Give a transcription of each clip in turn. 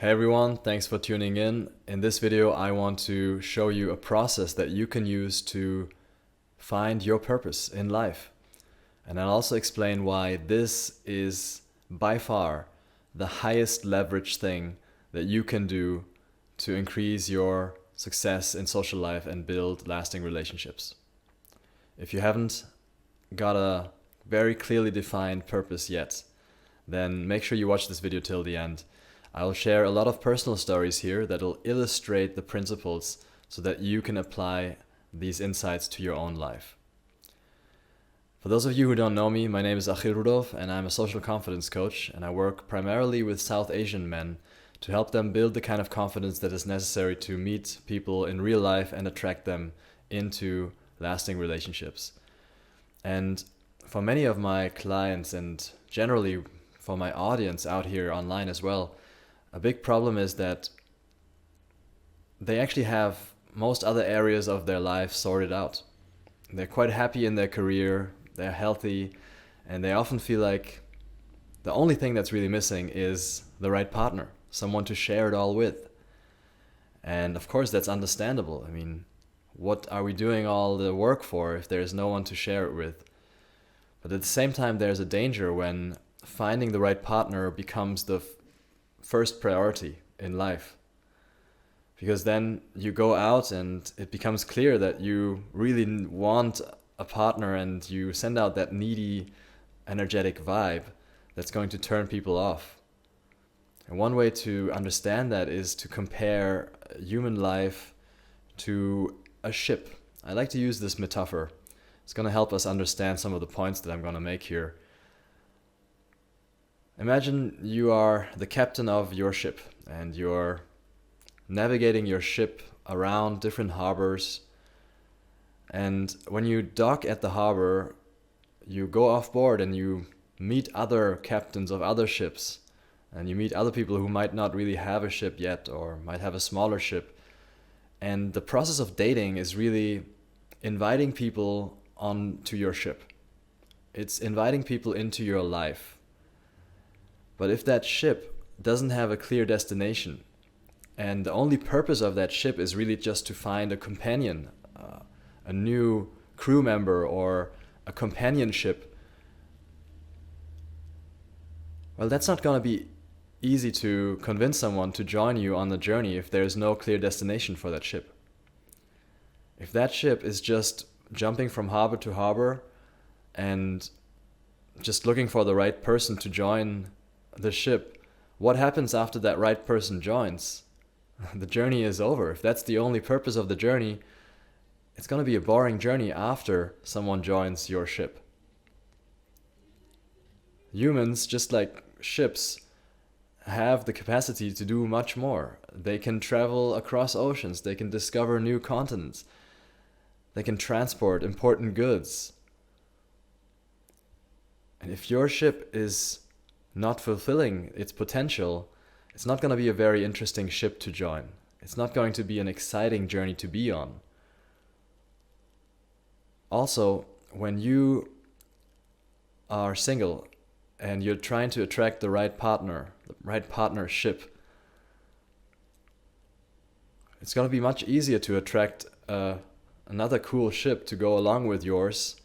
Hey everyone, thanks for tuning in. In this video, I want to show you a process that you can use to find your purpose in life. And I'll also explain why this is by far the highest leverage thing that you can do to increase your success in social life and build lasting relationships. If you haven't got a very clearly defined purpose yet, then make sure you watch this video till the end. I'll share a lot of personal stories here that'll illustrate the principles so that you can apply these insights to your own life. For those of you who don't know me, my name is Achil Rudolf and I'm a social confidence coach, and I work primarily with South Asian men to help them build the kind of confidence that is necessary to meet people in real life and attract them into lasting relationships. And for many of my clients, and generally for my audience out here online as well, a big problem is that they actually have most other areas of their life sorted out. They're quite happy in their career, they're healthy, and they often feel like the only thing that's really missing is the right partner, someone to share it all with. And of course, that's understandable. I mean, what are we doing all the work for if there's no one to share it with? But at the same time, there's a danger when finding the right partner becomes the first priority in life, because then you go out and it becomes clear that you really want a partner and you send out that needy, energetic vibe that's going to turn people off. And one way to understand that is to compare human life to a ship. I like to use this metaphor. It's going to help us understand some of the points that I'm going to make here. Imagine you are the captain of your ship and you're navigating your ship around different harbors. And when you dock at the harbor, you go off board and you meet other captains of other ships. And you meet other people who might not really have a ship yet or might have a smaller ship. And the process of dating is really inviting people onto your ship. It's inviting people into your life. But if that ship doesn't have a clear destination, and the only purpose of that ship is really just to find a companion, a new crew member or a companionship, well, that's not going to be easy to convince someone to join you on the journey if there's no clear destination for that ship. If that ship is just jumping from harbor to harbor and just looking for the right person to join the ship, what happens after that right person joins? The journey is over. If that's the only purpose of the journey, it's going to be a boring journey after someone joins your ship. Humans, just like ships, have the capacity to do much more. They can travel across oceans, they can discover new continents, they can transport important goods. And if your ship is not fulfilling its potential, it's not going to be a very interesting ship to join. It's not going to be an exciting journey to be on. Also, when you are single and you're trying to attract the right partner, the right partnership, it's going to be much easier to attract another cool ship to go along with yours,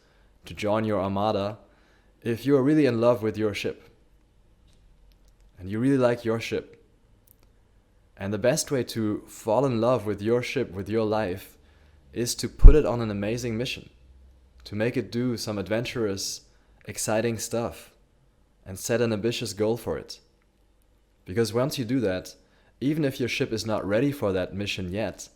to join your armada, if you are really in love with your ship and you really like your ship. And the best way to fall in love with your ship, with your life, is to put it on an amazing mission, to make it do some adventurous, exciting stuff, and set an ambitious goal for it. Because once you do that, even if your ship is not ready for that mission yet,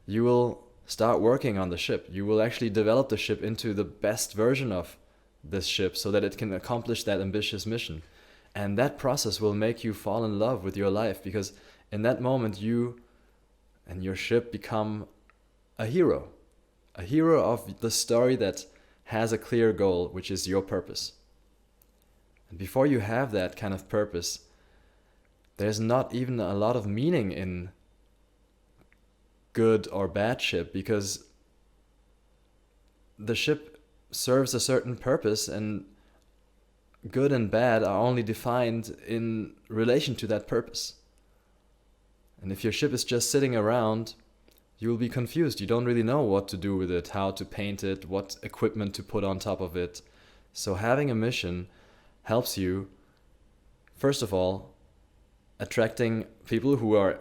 you will start working on the ship. You will actually develop the ship into the best version of this ship so that it can accomplish that ambitious mission. And that process will make you fall in love with your life, because in that moment you and your ship become a hero of the story that has a clear goal, which is your purpose. And before you have that kind of purpose, there's not even a lot of meaning in good or bad ship, because the ship serves a certain purpose and good and bad are only defined in relation to that purpose. And if your ship is just sitting around, you will be confused. You don't really know what to do with it, how to paint it, what equipment to put on top of it. So having a mission helps you, first of all, attracting people who are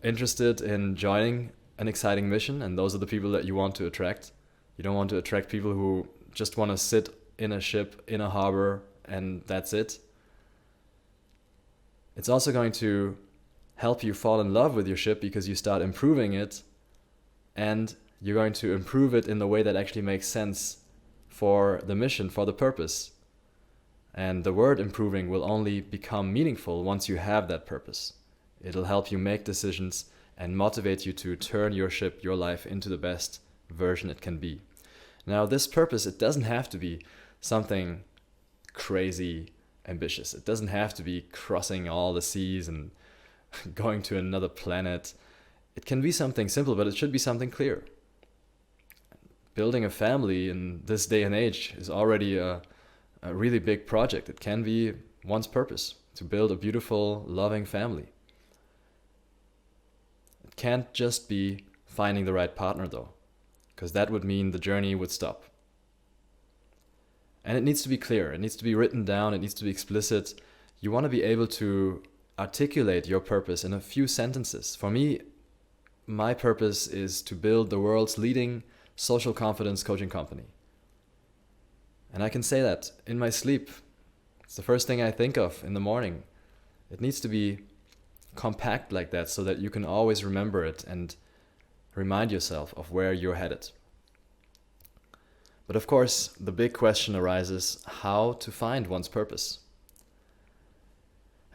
interested in joining an exciting mission, and those are the people that you want to attract. You don't want to attract people who just want to sit in a ship, in a harbor, and that's it. It's also going to help you fall in love with your ship because you start improving it, and you're going to improve it in the way that actually makes sense for the mission, for the purpose. And the word improving will only become meaningful once you have that purpose. It'll help you make decisions and motivate you to turn your ship, your life, into the best version it can be. Now, this purpose, it doesn't have to be something crazy ambitious. It doesn't have to be crossing all the seas and going to another planet. It can be something simple, but it should be something clear. Building a family in this day and age is already a really big project. It can be one's purpose, to build a beautiful, loving family. It can't just be finding the right partner though, because that would mean the journey would stop. And it needs to be clear, it needs to be written down, it needs to be explicit. You want to be able to articulate your purpose in a few sentences. For me, my purpose is to build the world's leading social confidence coaching company. And I can say that in my sleep. It's the first thing I think of in the morning. It needs to be compact like that so that you can always remember it and remind yourself of where you're headed. But of course, the big question arises how to find one's purpose.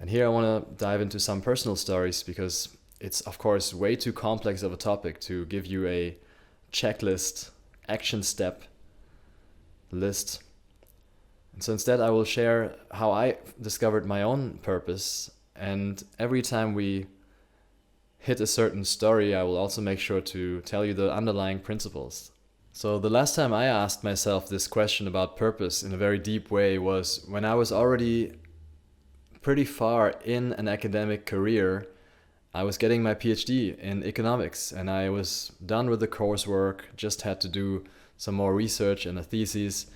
And here I want to dive into some personal stories because it's of course way too complex of a topic to give you a checklist, action step list. And so instead I will share how I discovered my own purpose, and every time we hit a certain story I will also make sure to tell you the underlying principles. So the last time I asked myself this question about purpose in a very deep way was when I was already pretty far in an academic career. I was getting my PhD in economics and I was done with the coursework, just had to do some more research and a thesis.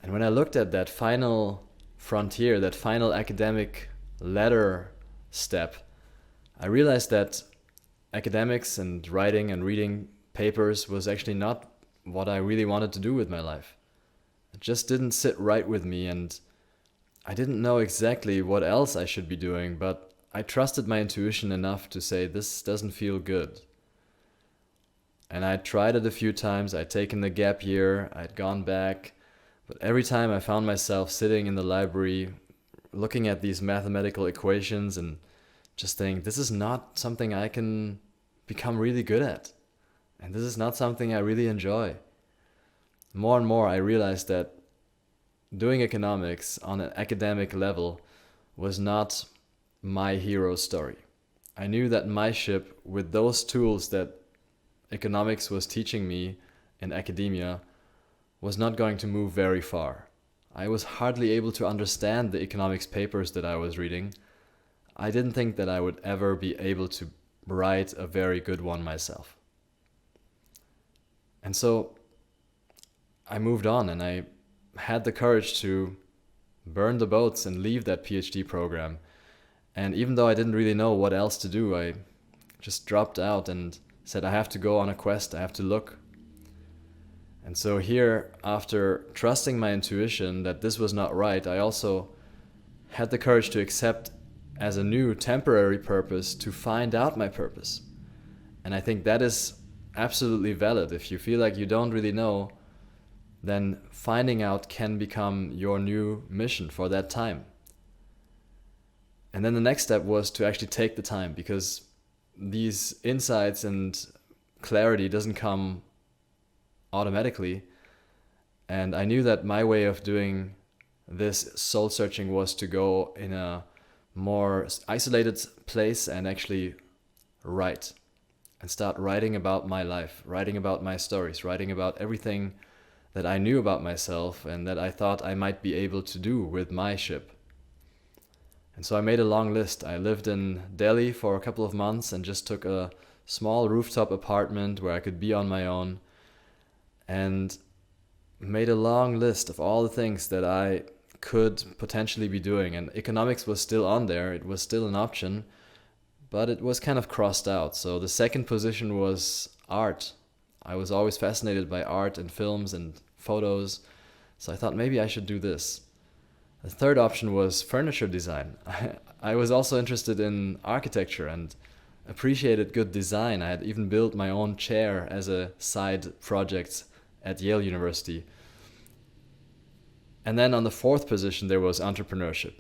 And when I looked at that final frontier, that final academic ladder step, I realized that academics and writing and reading papers was actually not what I really wanted to do with my life. It just didn't sit right with me, and I didn't know exactly what else I should be doing, but I trusted my intuition enough to say this doesn't feel good. And I tried it a few times. I'd taken the gap year, I'd gone back, but every time I found myself sitting in the library looking at these mathematical equations and just thinking, this is not something I can become really good at. And this is not something I really enjoy. More and more I realized that doing economics on an academic level was not my hero story. I knew that my ship, with those tools that economics was teaching me in academia, was not going to move very far. I was hardly able to understand the economics papers that I was reading. I didn't think that I would ever be able to write a very good one myself. And so I moved on and I had the courage to burn the boats and leave that PhD program. And even though I didn't really know what else to do, I just dropped out and said I have to go on a quest, I have to look. And so here, after trusting my intuition that this was not right, I also had the courage to accept as a new temporary purpose to find out my purpose. And I think that is absolutely valid. If you feel like you don't really know, then finding out can become your new mission for that time. And then the next step was to actually take the time, because these insights and clarity doesn't come automatically. And I knew that my way of doing this soul searching was to go in a more isolated place and actually write and start writing about my life, writing about my stories, writing about everything that I knew about myself and that I thought I might be able to do with my ship. And so I made a long list. I lived in Delhi for a couple of months and just took a small rooftop apartment where I could be on my own, and made a long list of all the things that I could potentially be doing. And economics was still on there, it was still an option, but it was kind of crossed out. So the second position was art. I was always fascinated by art and films and photos, so I thought maybe I should do this. The third option was furniture design. I was also interested in architecture and appreciated good design. I had even built my own chair as a side project at Yale University. And then on the fourth position there was entrepreneurship,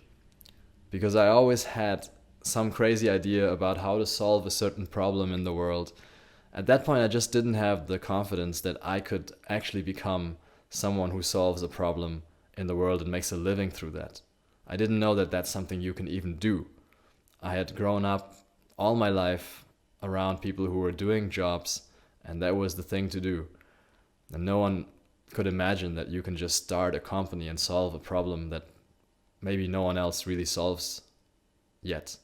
because I always had some crazy idea about how to solve a certain problem in the world. At that point I just didn't have the confidence that I could actually become someone who solves a problem in the world and makes a living through that. I didn't know that that's something you can even do. I had grown up all my life around people who were doing jobs, and that was the thing to do. And no one could imagine that you can just start a company and solve a problem that maybe no one else really solves yet.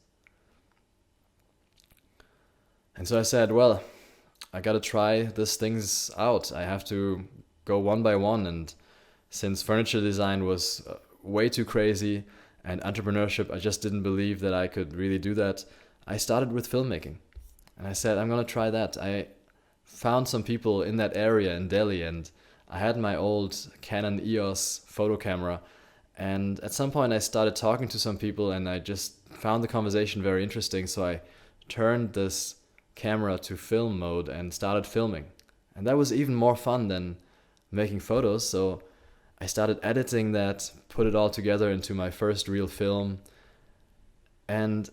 And so I said, well, I gotta try these things out. I have to go one by one. And since furniture design was way too crazy and entrepreneurship, I just didn't believe that I could really do that, I started with filmmaking. And I said, I'm gonna try that. I found some people in that area in Delhi, and I had my old Canon EOS photo camera. And at some point I started talking to some people and I just found the conversation very interesting. So I turned this camera to film mode and started filming. And that was even more fun than making photos. So I started editing that, put it all together into my first real film. And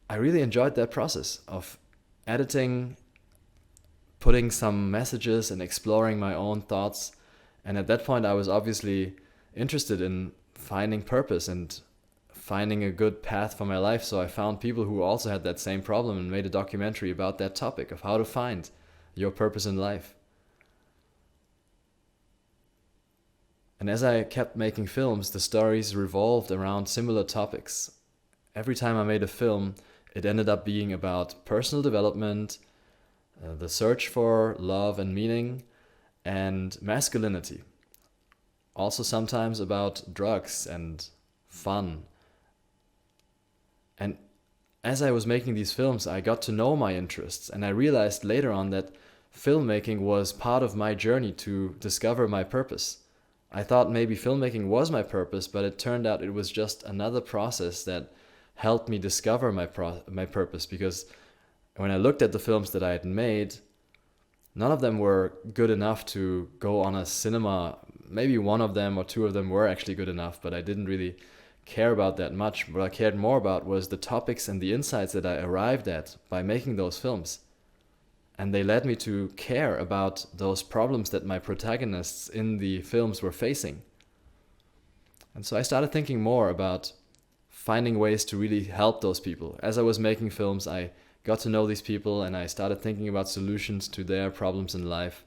I really enjoyed that process of editing, putting some messages and exploring my own thoughts. And at that point I was obviously interested in finding purpose and finding a good path for my life. So I found people who also had that same problem and made a documentary about that topic of how to find your purpose in life. And as I kept making films, the stories revolved around similar topics. Every time I made a film, it ended up being about personal development, the search for love and meaning, and masculinity. Also sometimes about drugs and fun. And as I was making these films, I got to know my interests, and I realized later on that filmmaking was part of my journey to discover my purpose. I thought maybe filmmaking was my purpose, but it turned out it was just another process that helped me discover my purpose, because when I looked at the films that I had made, none of them were good enough to go on a cinema. Maybe one of them or two of them were actually good enough, but I didn't really care about that much. What I cared more about was the topics and the insights that I arrived at by making those films. And they led me to care about those problems that my protagonists in the films were facing. And so I started thinking more about finding ways to really help those people. As I was making films, I got to know these people and I started thinking about solutions to their problems in life.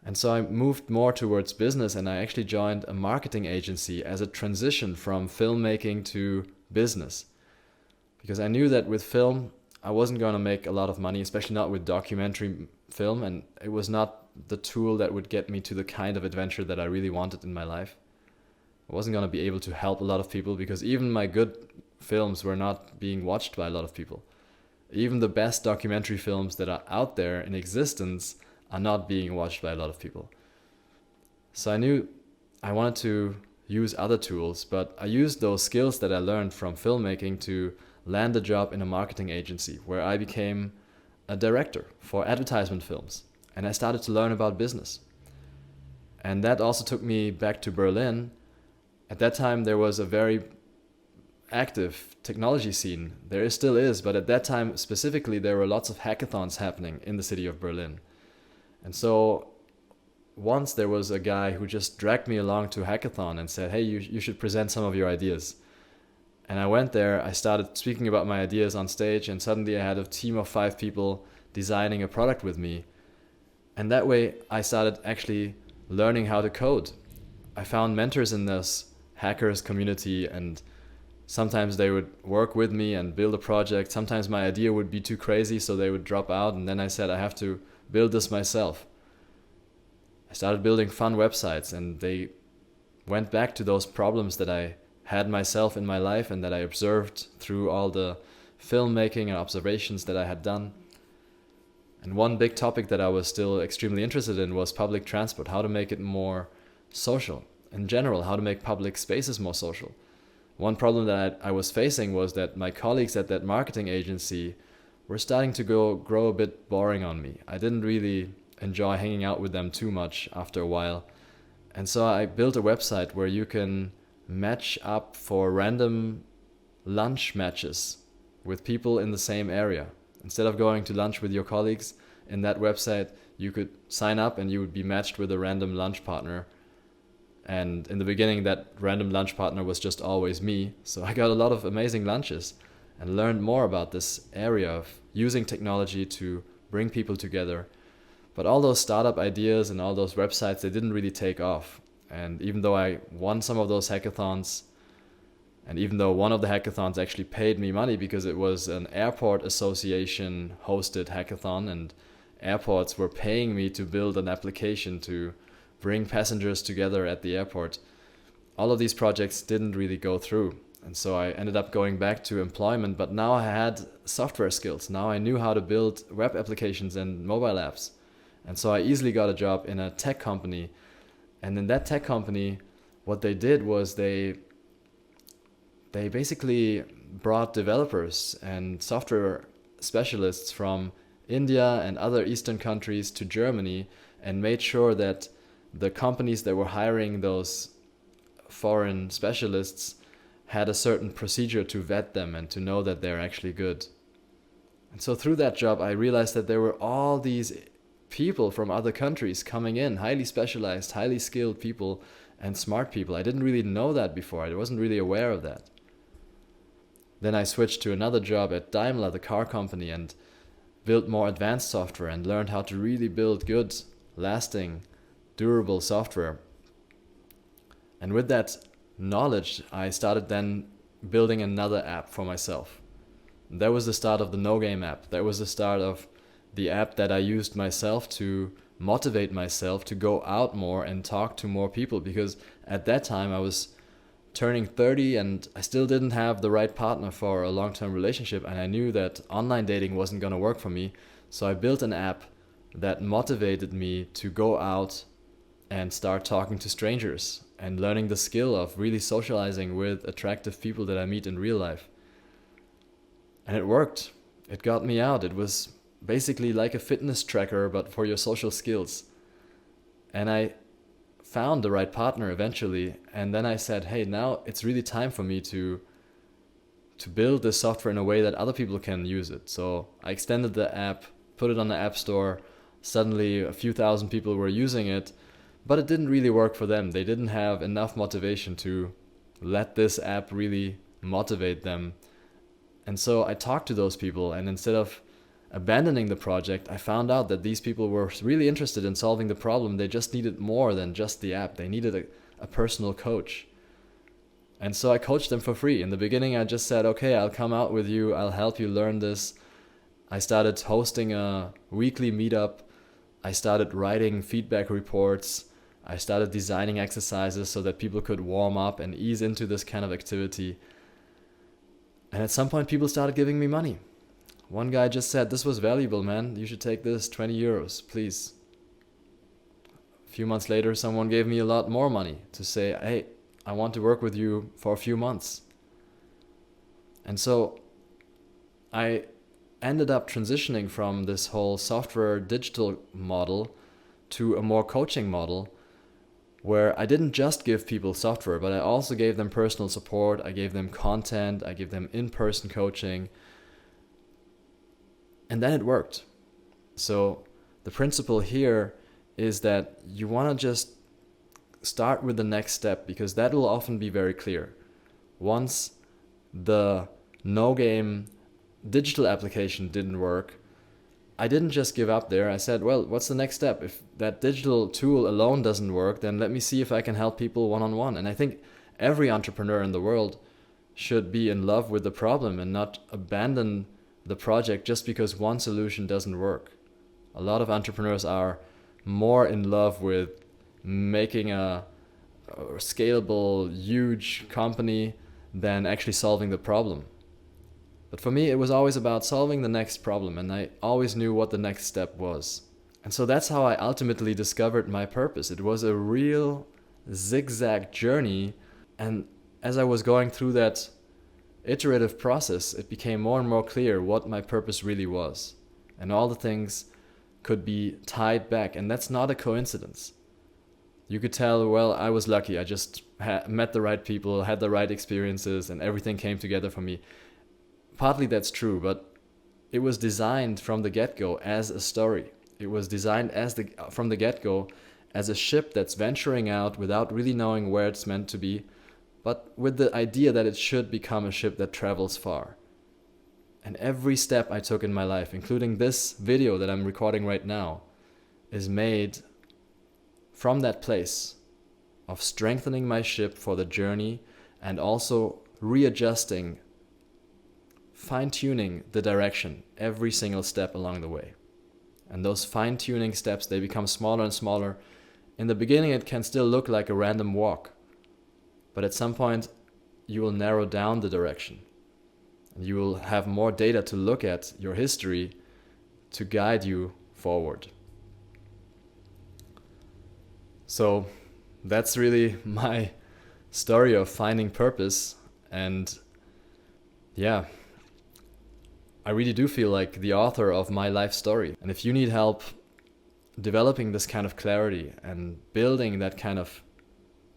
And so I moved more towards business, and I actually joined a marketing agency as a transition from filmmaking to business. Because I knew that with film, I wasn't going to make a lot of money, especially not with documentary film, and it was not the tool that would get me to the kind of adventure that I really wanted in my life. I wasn't going to be able to help a lot of people, because even my good films were not being watched by a lot of people. Even the best documentary films that are out there in existence are not being watched by a lot of people. So I knew I wanted to use other tools, but I used those skills that I learned from filmmaking to land a job in a marketing agency where I became a director for advertisement films, and I started to learn about business. And that also took me back to Berlin. At that time there was a very active technology scene. There still is, but at that time specifically there were lots of hackathons happening in the city of Berlin. And so once there was a guy who just dragged me along to a hackathon and said, hey, you should present some of your ideas. And I went there, I started speaking about my ideas on stage, and suddenly I had a team of 5 people designing a product with me. And that way I started actually learning how to code. I found mentors in this hackers community, and sometimes they would work with me and build a project. Sometimes my idea would be too crazy, so they would drop out. And then I said, I have to build this myself. I started building fun websites, and they went back to those problems that I had myself in my life and that I observed through all the filmmaking and observations that I had done. And one big topic that I was still extremely interested in was public transport, how to make it more social. In general, how to make public spaces more social. One problem that I was facing was that my colleagues at that marketing agency were starting to grow a bit boring on me. I didn't really enjoy hanging out with them too much after a while. And so I built a website where you can match up for random lunch matches with people in the same area. Instead of going to lunch with your colleagues, in that website you could sign up and you would be matched with a random lunch partner. And in the beginning, that random lunch partner was just always me. So I got a lot of amazing lunches and learned more about this area of using technology to bring people together. But all those startup ideas and all those websites, they didn't really take off. And even though I won some of those hackathons, and even though one of the hackathons actually paid me money because it was an airport association hosted hackathon, and airports were paying me to build an application to bring passengers together at the airport, all of these projects didn't really go through. And so I ended up going back to employment, but now I had software skills. Now I knew how to build web applications and mobile apps. And so I easily got a job in a tech company. And in that tech company, what they did was they basically brought developers and software specialists from India and other Eastern countries to Germany and made sure that the companies that were hiring those foreign specialists had a certain procedure to vet them and to know that they're actually good. And so through that job, I realized that there were all these people from other countries coming in, highly specialized, highly skilled people and smart people. I didn't really know that before. I wasn't really aware of that. Then I switched to another job at Daimler, the car company, and built more advanced software and learned how to really build good, lasting, durable software. And with that knowledge, I started then building another app for myself. And that was the start of the NoGame App. That was the start of the app that I used myself to motivate myself to go out more and talk to more people, because at that time I was turning 30 and I still didn't have the right partner for a long-term relationship, and I knew that online dating wasn't going to work for me. So I built an app that motivated me to go out and start talking to strangers and learning the skill of really socializing with attractive people that I meet in real life. And it worked. It got me out. It was basically like a fitness tracker, but for your social skills. And I found the right partner eventually. And then I said, hey, now it's really time for me to build this software in a way that other people can use it. So I extended the app, put it on the App Store. Suddenly a few thousand people were using it, but it didn't really work for them. They didn't have enough motivation to let this app really motivate them. And so I talked to those people, and instead of abandoning the project, I found out that these people were really interested in solving the problem. They just needed more than just the app. They needed a personal coach. And so I coached them for free. In the beginning, I just said, okay, I'll come out with you. I'll help you learn this. I started hosting a weekly meetup. I started writing feedback reports. I started designing exercises so that people could warm up and ease into this kind of activity. And at some point, people started giving me money. One guy just said, this was valuable, man. You should take this, 20 euros, please. A few months later, someone gave me a lot more money to say, hey, I want to work with you for a few months. And so I ended up transitioning from this whole software digital model to a more coaching model, where I didn't just give people software, but I also gave them personal support. I gave them content. I gave them in-person coaching. And then it worked. So the principle here is that you want to just start with the next step, because that will often be very clear. Once the NoGame digital application didn't work, I didn't just give up there. I said, well, what's the next step? If that digital tool alone doesn't work, then let me see if I can help people one-on-one. And I think every entrepreneur in the world should be in love with the problem and not abandon the project just because one solution doesn't work. A lot of entrepreneurs are more in love with making a scalable, huge company than actually solving the problem. But for me, it was always about solving the next problem, and I always knew what the next step was. And so that's how I ultimately discovered my purpose. It was a real zigzag journey, and as I was going through that iterative process, it became more and more clear what my purpose really was. And all the things could be tied back, and that's not a coincidence. You could tell, well, I was lucky. I just met the right people, had the right experiences, and everything came together for me. Partly that's true, but it was designed from the get-go as a story. It was designed from the get-go as a ship that's venturing out without really knowing where it's meant to be, but with the idea that it should become a ship that travels far. And every step I took in my life, including this video that I'm recording right now, is made from that place of strengthening my ship for the journey and also readjusting, fine-tuning the direction every single step along the way. And those fine-tuning steps, they become smaller and smaller. In the beginning, it can still look like a random walk, but at some point, you will narrow down the direction. And you will have more data to look at, your history, to guide you forward. So that's really my story of finding purpose. And yeah, I really do feel like the author of my life story. And if you need help developing this kind of clarity and building that kind of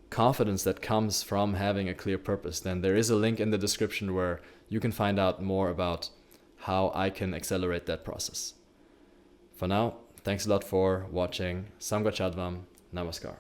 confidence that comes from having a clear purpose, then there is a link in the description where you can find out more about how I can accelerate that process. For now, thanks a lot for watching. Samgachadvam. Namaskar.